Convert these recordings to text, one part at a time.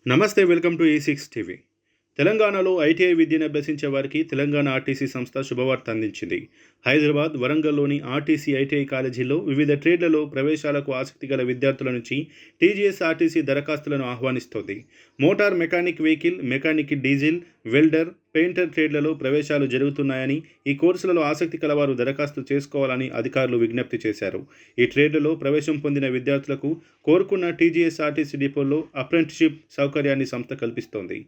నమస్తే, welcome to E6 TV. తెలంగాణలో ITI విద్యను అభ్యసించే వారికి తెలంగాణ ఆర్టీసీ సంస్థ శుభవార్త అందించింది. హైదరాబాద్, వరంగల్లోని ఆర్టీసీ ఐటీఐ కాలేజీల్లో వివిధ ట్రేడ్లలో ప్రవేశాలకు ఆసక్తి గల విద్యార్థుల నుంచి టీజీఎస్ ఆర్టీసీ దరఖాస్తులను ఆహ్వానిస్తోంది. Motor mechanic vehicle, mechanic diesel, welder, painter ట్రేడ్లలో ప్రవేశాలు జరుగుతున్నాయని, ఈ కోర్సులలో ఆసక్తి కలవారు దరఖాస్తు చేసుకోవాలని అధికారులు విజ్ఞప్తి చేశారు. ఈ ట్రేడ్లలో ప్రవేశం పొందిన విద్యార్థులకు కోరుకున్న టీజీఎస్ ఆర్టీసీ డిపోల్లో అప్రెంటిస్షిప్ సౌకర్యాన్ని సంస్థ కల్పిస్తోంది.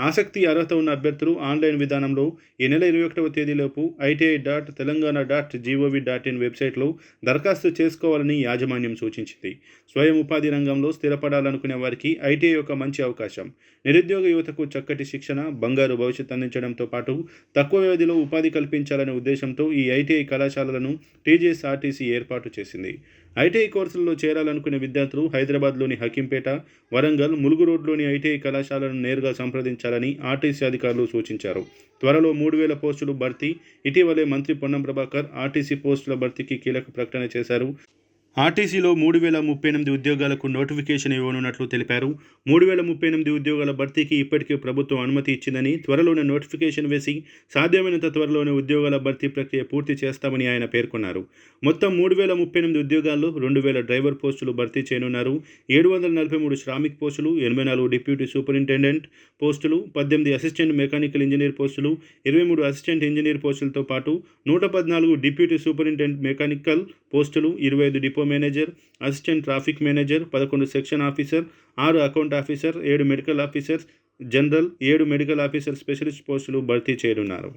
ఆసక్తి, అర్హత ఉన్న అభ్యర్థులు ఆన్లైన్ విధానంలో ఈ నెల 21వ తేదీలోపు ITI.Telangana.gov.in వెబ్సైట్లో దరఖాస్తు చేసుకోవాలని యాజమాన్యం సూచించింది. స్వయం ఉపాధి రంగంలో స్థిరపడాలనుకునే వారికి ఐటీఐ ఒక మంచి అవకాశం. నిరుద్యోగ యువతకు చక్కటి శిక్షణ, బంగారు భవిష్యత్తు అందించడంతో పాటు తక్కువ వ్యవధిలో ఉపాధి కల్పించాలనే ఉద్దేశంతో ఈ ఐటీఐ కళాశాలలను టీజీఎస్ ఆర్టీసీ ఏర్పాటు చేసింది. ఐటీఐ కోర్సుల్లో చేరాలనుకునే విద్యార్థులు హైదరాబాద్లోని హకీంపేట, వరంగల్, ములుగు రోడ్లోని ఐటీఐ కళాశాలను నేరుగా సంప్రదించాలని ఆర్టీసీ అధికారులు సూచించారు. త్వరలో 3000 పోస్టులు భర్తీ. ఇటీవలే మంత్రి పొన్నం ప్రభాకర్ ఆర్టీసీ పోస్టుల భర్తీకి కీలక ప్రకటన చేశారు. ఆర్టీసీలో 3038 ఉద్యోగాలకు నోటిఫికేషన్ ఇవ్వనున్నట్లు తెలిపారు. 3038 ఉద్యోగాల భర్తీకి ఇప్పటికే ప్రభుత్వం అనుమతి ఇచ్చిందని, త్వరలోనే నోటిఫికేషన్ వేసి సాధ్యమైనంత త్వరలోనే ఉద్యోగాల భర్తీ ప్రక్రియ పూర్తి చేస్తామని ఆయన పేర్కొన్నారు. మొత్తం 3038 ఉద్యోగాల్లో 2000 డ్రైవర్ పోస్టులు భర్తీ చేయనున్నారు. 743 శ్రామిక్ పోస్టులు, 84 డిప్యూటీ సూపరింటెండెంట్ పోస్టులు, 18 అసిస్టెంట్ మెకానికల్ ఇంజనీర్ పోస్టులు, 23 అసిస్టెంట్ ఇంజనీర్ పోస్టులతో పాటు 114 డిప్యూటీ సూపరింటెండెంట్ మెకానికల్ పోస్టులు, 25 depot manager, assistant traffic manager, 11 section officer, 6 account officer, 7 medical officer general, 7 medical officer specialist పోస్టులు భర్తీ చేయనున్నారు.